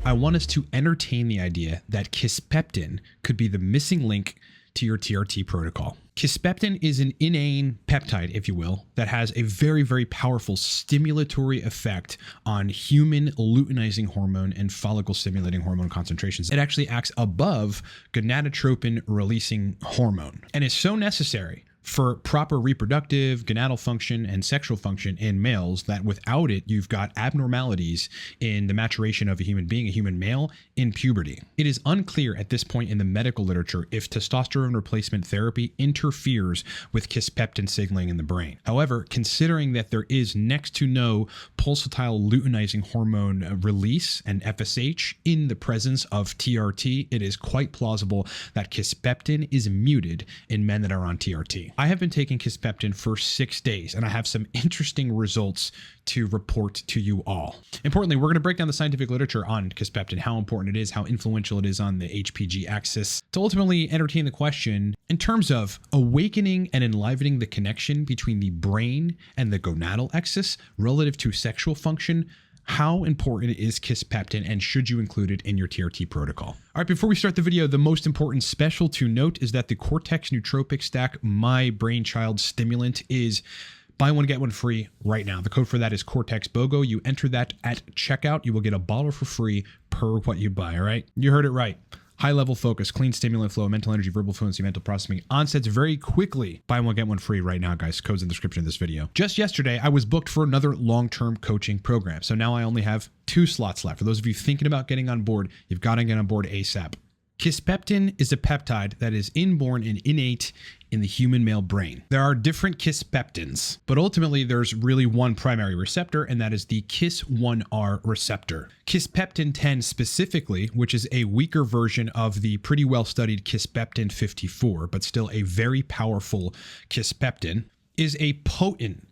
I want us to entertain the idea that Kisspeptin could be the missing link to your TRT protocol. Kisspeptin is an inane peptide, if you will, that has a very, very powerful stimulatory effect on human luteinizing hormone and follicle stimulating hormone concentrations. It actually acts above gonadotropin releasing hormone and is so necessary for proper reproductive, gonadal function, and sexual function in males that without it, you've got abnormalities in the maturation of a human being, a human male, in puberty. It is unclear at this point in the medical literature if testosterone replacement therapy interferes with Kisspeptin signaling in the brain. However, considering that there is next to no pulsatile luteinizing hormone release and FSH in the presence of TRT, it is quite plausible that Kisspeptin is muted in men that are on TRT. I have been taking Kisspeptin for 6 days, and I have some interesting results to report to you all. Importantly, we're going to break down the scientific literature on Kisspeptin, how important it is, how influential it is on the HPG axis, to ultimately entertain the question in terms of awakening and enlivening the connection between the brain and the gonadal axis relative to sexual function. How important is Kisspeptin, and should you include it in your TRT protocol? All right, before we start the video, the most important special to note is that the Cortex Nootropic Stack, my brainchild stimulant, is buy one, get one free right now. The code for that is cortexbogo. You enter that at checkout, you will get a bottle for free per what you buy, all right? You heard it right. High level focus, clean stimulant flow, mental energy, verbal fluency, mental processing, onsets very quickly. Buy one, get one free right now, guys. Code's in the description of this video. Just yesterday, I was booked for another long-term coaching program. So now I only have 2 slots left. For those of you thinking about getting on board, you've got to get on board ASAP. Kisspeptin is a peptide that is inborn and innate in the human male brain. There are different Kisspeptins, but ultimately there's really one primary receptor, and that is the Kis1R receptor. Kisspeptin-10 specifically, which is a weaker version of the pretty well-studied Kisspeptin-54, but still a very powerful Kisspeptin, is a potent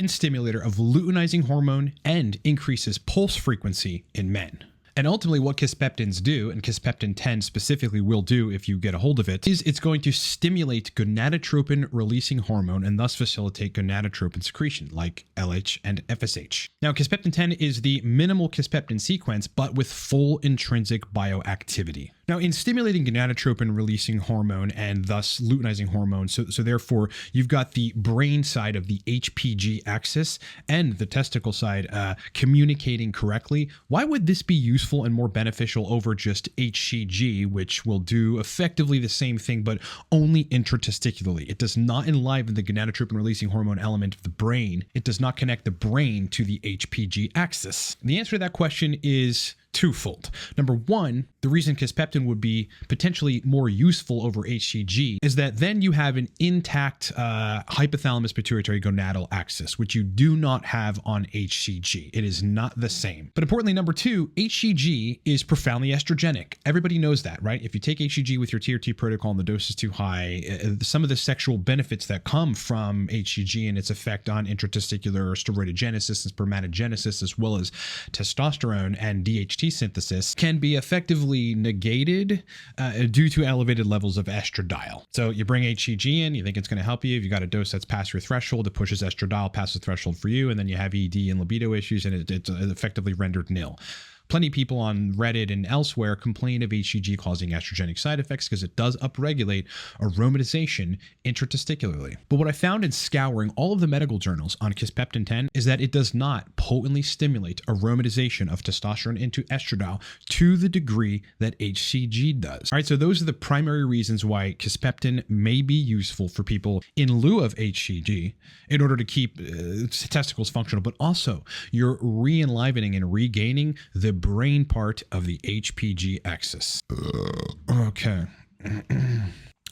stimulator of luteinizing hormone and increases pulse frequency in men. And ultimately what Kisspeptins do, and Kisspeptin-10 specifically will do if you get a hold of it, is it's going to stimulate gonadotropin releasing hormone and thus facilitate gonadotropin secretion like LH and FSH. Now, Kisspeptin-10 is the minimal Kisspeptin sequence, but with full intrinsic bioactivity. Now, in stimulating gonadotropin releasing hormone and thus luteinizing hormone, so therefore you've got the brain side of the HPG axis and the testicle side communicating correctly. Why would this be useful and more beneficial over just HCG, which will do effectively the same thing, but only intratesticularly? It does not enliven the gonadotropin releasing hormone element of the brain. It does not connect the brain to the HPG axis. The answer to that question is twofold. Number one, the reason Kisspeptin would be potentially more useful over HCG is that then you have an intact hypothalamus pituitary gonadal axis, which you do not have on HCG. It is not the same. But importantly, number two, HCG is profoundly estrogenic. Everybody knows that, right? If you take HCG with your TRT protocol and the dose is too high, some of the sexual benefits that come from HCG and its effect on intratesticular steroidogenesis and spermatogenesis, as well as testosterone and DHT synthesis, can be effectively negated due to elevated levels of estradiol. So you bring HCG in, you think it's going to help you. If you got a dose that's past your threshold, it pushes estradiol past the threshold for you, and then you have ED and libido issues, and it's effectively rendered nil. Plenty of people on Reddit and elsewhere complain of HCG causing estrogenic side effects because it does upregulate aromatization intratesticularly. But what I found in scouring all of the medical journals on Kisspeptin-10 is that it does not potently stimulate aromatization of testosterone into estradiol to the degree that HCG does. All right, so those are the primary reasons why Kisspeptin may be useful for people in lieu of HCG in order to keep testicles functional, but also you're re-enlivening and regaining the brain part of the HPG axis. Okay.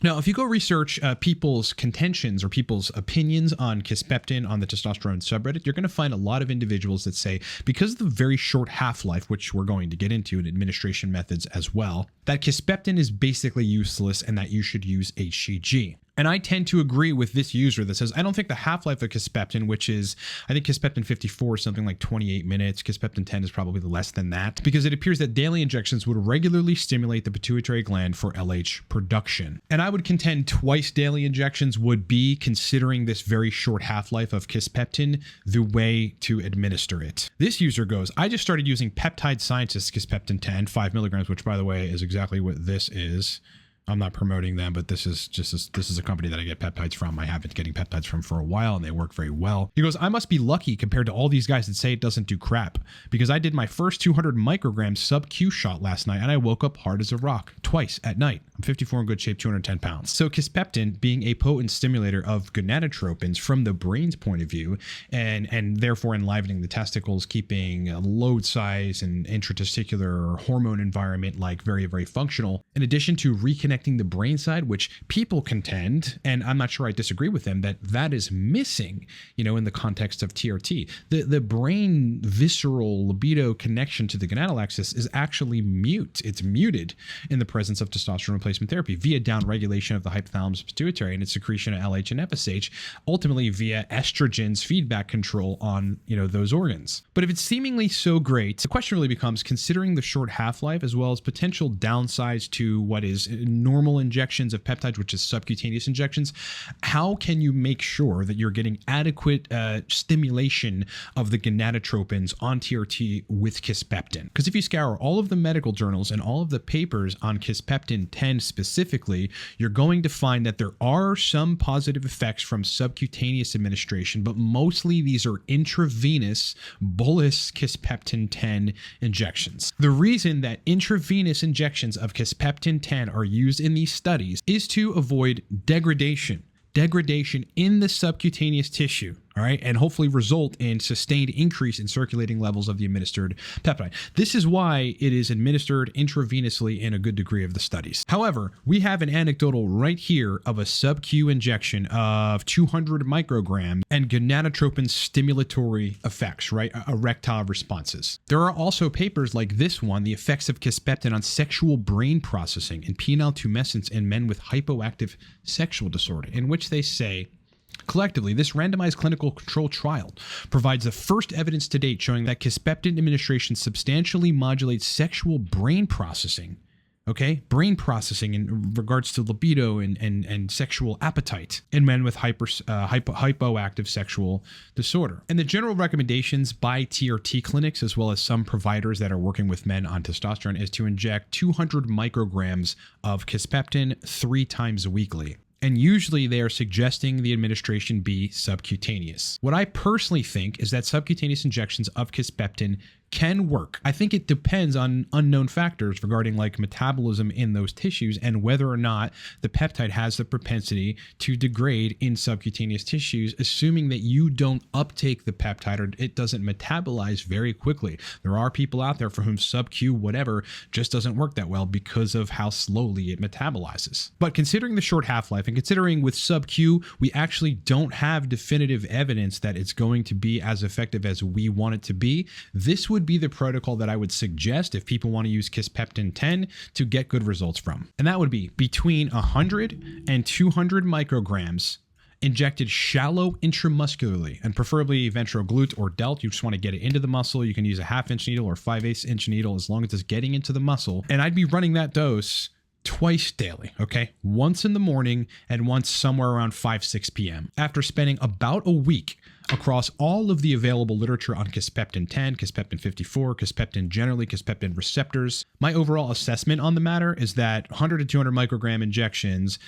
Now, if you go research people's contentions or people's opinions on Kisspeptin on the testosterone subreddit, you're going to find a lot of individuals that say, because of the very short half-life, which we're going to get into in administration methods as well, that Kisspeptin is basically useless and that you should use HCG. And I tend to agree with this user that says, I don't think the half-life of Kisspeptin, which is, I think Kisspeptin-54 is something like 28 minutes. Kisspeptin-10 is probably less than that, because it appears that daily injections would regularly stimulate the pituitary gland for LH production. And I would contend twice daily injections would be, considering this very short half-life of Kisspeptin, the way to administer it. This user goes, I just started using Peptide Scientist Kisspeptin-10, 5 milligrams, which by the way is exactly what this is. I'm not promoting them, but this is a company that I get peptides from. I have been getting peptides from for a while, and they work very well. He goes, I must be lucky compared to all these guys that say it doesn't do crap, because I did my first 200 microgram sub-Q shot last night, and I woke up hard as a rock twice at night. I'm 54 in good shape, 210 pounds. So Kisspeptin, being a potent stimulator of gonadotropins from the brain's point of view, and therefore enlivening the testicles, keeping load size and intratesticular hormone environment like very, very functional, in addition to reconnecting the brain side, which people contend, and I'm not sure I disagree with them, that is missing, in the context of TRT. The brain visceral libido connection to the gonadal axis is actually mute. It's muted in the presence of testosterone replacement therapy via downregulation of the hypothalamus pituitary and its secretion of LH and FSH, ultimately via estrogen's feedback control on, those organs. But if it's seemingly so great, the question really becomes, considering the short half-life as well as potential downsides to what is normal injections of peptides, which is subcutaneous injections, how can you make sure that you're getting adequate stimulation of the gonadotropins on TRT with Kisspeptin? Because if you scour all of the medical journals and all of the papers on Kisspeptin-10 specifically, you're going to find that there are some positive effects from subcutaneous administration, but mostly these are intravenous bolus Kisspeptin-10 injections. The reason that intravenous injections of Kisspeptin-10 are used in these studies is to avoid degradation in the subcutaneous tissue, all right, and hopefully result in sustained increase in circulating levels of the administered peptide. This is why it is administered intravenously in a good degree of the studies. However, we have an anecdotal right here of a sub-Q injection of 200 micrograms and gonadotropin stimulatory effects, right, erectile responses. There are also papers like this one, The Effects of Kisspeptin on Sexual Brain Processing and Penile Tumescence in Men with Hypoactive Sexual Disorder, in which they say, collectively, this randomized clinical control trial provides the first evidence to date showing that Kisspeptin administration substantially modulates sexual brain processing. Okay, brain processing in regards to libido and sexual appetite in men with hypoactive sexual disorder. And the general recommendations by TRT clinics, as well as some providers that are working with men on testosterone, is to inject 200 micrograms of Kisspeptin 3 times weekly. And usually they are suggesting the administration be subcutaneous. What I personally think is that subcutaneous injections of Kisspeptin can work. I think it depends on unknown factors regarding like metabolism in those tissues and whether or not the peptide has the propensity to degrade in subcutaneous tissues, assuming that you don't uptake the peptide or it doesn't metabolize very quickly. There are people out there for whom sub-Q whatever just doesn't work that well because of how slowly it metabolizes. But considering the short half-life and considering with sub-Q, we actually don't have definitive evidence that it's going to be as effective as we want it to be, this would be the protocol that I would suggest if people want to use Kisspeptin-10 to get good results from. And that would be between 100 and 200 micrograms injected shallow intramuscularly, and preferably ventroglute or delt. You just want to get it into the muscle. You can use a 1/2-inch needle or 5/8 inch needle as long as it's getting into the muscle. And I'd be running that dose twice daily, okay? Once in the morning and once somewhere around 5-6 p.m. After spending about a week across all of the available literature on Kisspeptin-10, Kisspeptin-54, Kisspeptin generally, Kisspeptin receptors, my overall assessment on the matter is that 100 to 200 microgram injections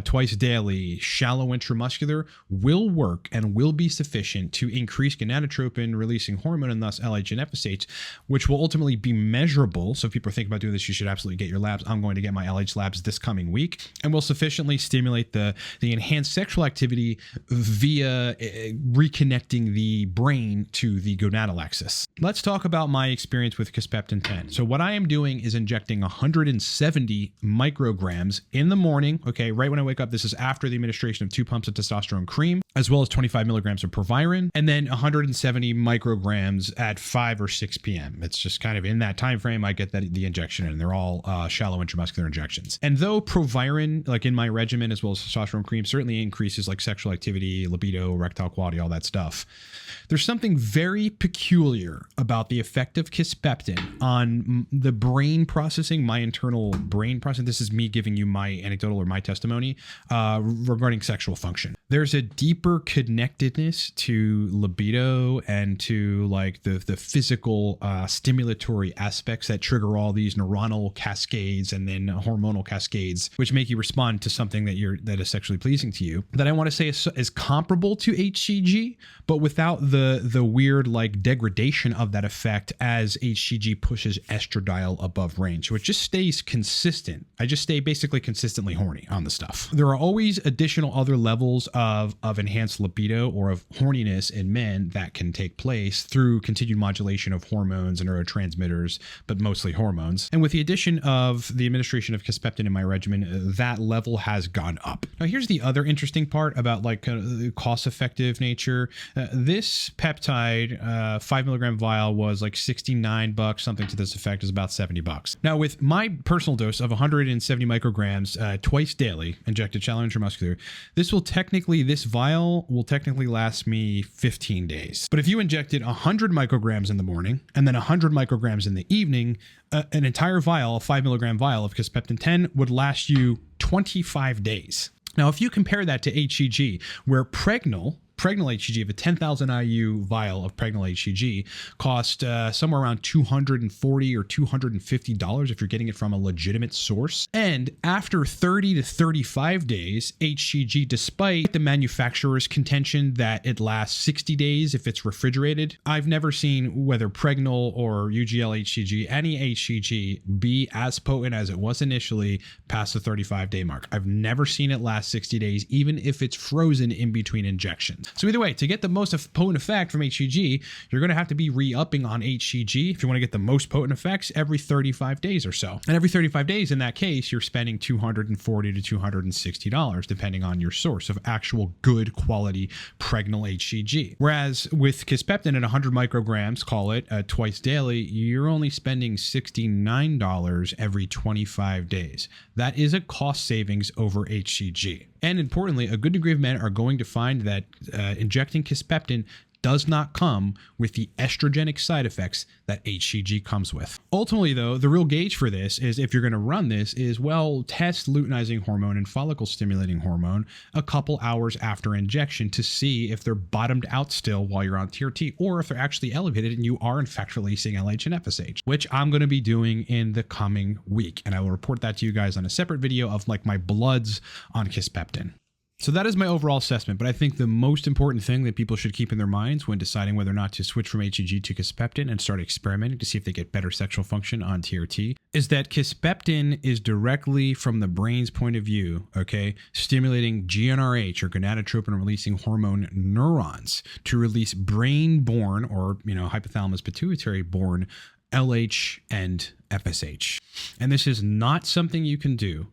twice daily, shallow intramuscular, will work and will be sufficient to increase gonadotropin releasing hormone and thus LH and FSH, which will ultimately be measurable. So if people are thinking about doing this, you should absolutely get your labs. I'm going to get my LH labs this coming week, and will sufficiently stimulate the enhanced sexual activity via reconnecting connecting the brain to the gonadal axis. Let's talk about my experience with Kisspeptin-10. So what I am doing is injecting 170 micrograms in the morning, okay, right when I wake up. This is after the administration of 2 pumps of testosterone cream, as well as 25 milligrams of proviron, and then 170 micrograms at 5 or 6 p.m. It's just kind of in that time frame I get the injection, and they're all shallow intramuscular injections. And though proviron, like in my regimen, as well as testosterone cream, certainly increases like sexual activity, libido, erectile quality, all that stuff, there's something very peculiar about the effect of Kisspeptin on the brain processing, my internal brain processing. This is me giving you my anecdotal or my testimony regarding sexual function. There's a deeper connectedness to libido and to like the physical stimulatory aspects that trigger all these neuronal cascades and then hormonal cascades, which make you respond to something that is sexually pleasing to you, that I want to say is comparable to HCG, but without the weird like degradation of that effect as HCG pushes estradiol above range. So it just stays consistent. I just stay basically consistently horny on the stuff. There are always additional other levels of enhanced libido or of horniness in men that can take place through continued modulation of hormones and neurotransmitters, but mostly hormones. And with the addition of the administration of Kisspeptin in my regimen, that level has gone up. Now, here's the other interesting part about like cost-effective nature. This peptide 5 milligram vial was like $69, something to this effect is about $70. Now, with my personal dose of 170 micrograms twice daily, injected shallow intramuscular, this vial will technically last me 15 days. But if you injected 100 micrograms in the morning and then 100 micrograms in the evening, an entire vial, a 5 milligram vial of Kisspeptin-10 would last you 25 days. Now, if you compare that to HCG, where pregnal HCG of a 10,000 IU vial of pregnal HCG cost somewhere around $240 or $250 if you're getting it from a legitimate source. And after 30 to 35 days, HCG, despite the manufacturer's contention that it lasts 60 days if it's refrigerated, I've never seen whether pregnal or UGL HCG, any HCG, be as potent as it was initially past the 35-day mark. I've never seen it last 60 days, even if it's frozen in between injections. So either way, to get the most potent effect from HCG, you're going to have to be re-upping on HCG if you want to get the most potent effects every 35 days or so. And every 35 days, in that case, you're spending $240 to $260, depending on your source of actual good quality pregnal HCG. Whereas with Kisspeptin at 100 micrograms, call it twice daily, you're only spending $69 every 25 days. That is a cost savings over HCG. And importantly, a good degree of men are going to find that injecting Kisspeptin does not come with the estrogenic side effects that HCG comes with. Ultimately, though, the real gauge for this is, if you're going to run this, is, well, test luteinizing hormone and follicle stimulating hormone a couple hours after injection to see if they're bottomed out still while you're on TRT, or if they're actually elevated and you are in fact releasing LH and FSH, which I'm going to be doing in the coming week. And I will report that to you guys on a separate video of like my bloods on Kisspeptin. So that is my overall assessment, but I think the most important thing that people should keep in their minds when deciding whether or not to switch from HCG to Kisspeptin and start experimenting to see if they get better sexual function on TRT is that Kisspeptin is directly from the brain's point of view, okay, stimulating GnRH or gonadotropin releasing hormone neurons to release brain-born or, hypothalamus pituitary-born LH and FSH. And this is not something you can do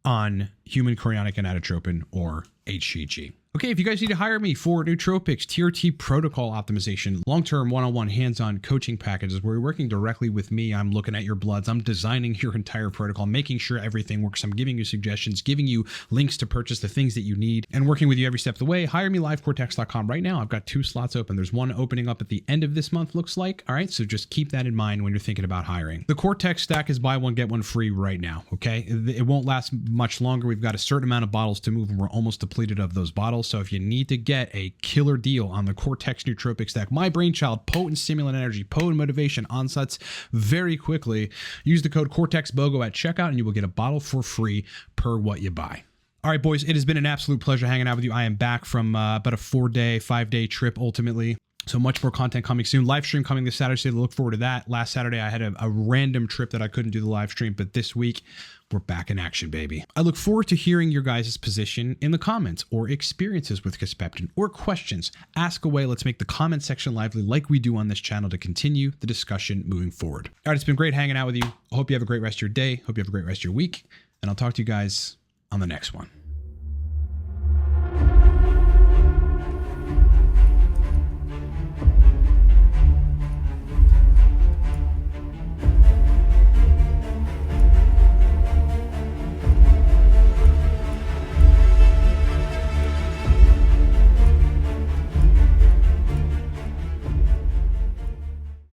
on human chorionic gonadotropin or HCG. Okay, if you guys need to hire me for Nootropics TRT protocol optimization, long-term one-on-one hands-on coaching packages where you're working directly with me, I'm looking at your bloods, I'm designing your entire protocol, making sure everything works, I'm giving you suggestions, giving you links to purchase the things that you need, and working with you every step of the way, hire me livecortex.com right now. I've got 2 slots open. There's one opening up at the end of this month, looks like. All right, so just keep that in mind when you're thinking about hiring. The Cortex stack is buy one, get one free right now, okay? It won't last much longer. We've got a certain amount of bottles to move, and we're almost depleted of those bottles. So if you need to get a killer deal on the Cortex Nootropic Stack, my brainchild, potent stimulant energy, potent motivation onsets very quickly, use the code cortexbogo at checkout and you will get a bottle for free per what you buy. All right, boys, it has been an absolute pleasure hanging out with you. I am back from about a 5-day trip ultimately. So much more content coming soon. Live stream coming this Saturday, so look forward to that. Last Saturday, I had a random trip that I couldn't do the live stream, but this week, we're back in action, baby. I look forward to hearing your guys' position in the comments or experiences with Kisspeptin or questions. Ask away. Let's make the comment section lively like we do on this channel to continue the discussion moving forward. All right, it's been great hanging out with you. I hope you have a great rest of your day. Hope you have a great rest of your week. And I'll talk to you guys on the next one.